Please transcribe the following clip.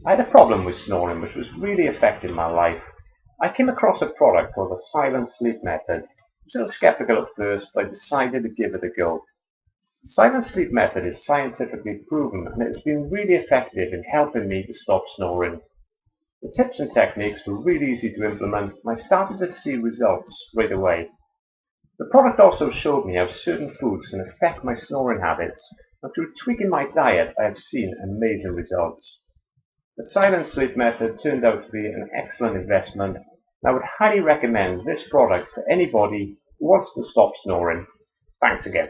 I had a problem with snoring which was really affecting my life. I came across a product called the silent sleep method. I was a little skeptical at first, but I decided to give it a go. The silent sleep method is scientifically proven and it has been really effective in helping me to stop snoring. The tips and techniques were really easy to implement and I started to see results straight away. The product also showed me how certain foods can affect my snoring habits, and through tweaking my diet I have seen amazing results. The silent sleep method turned out to be an excellent investment, and I would highly recommend this product to anybody who wants to stop snoring. Thanks again.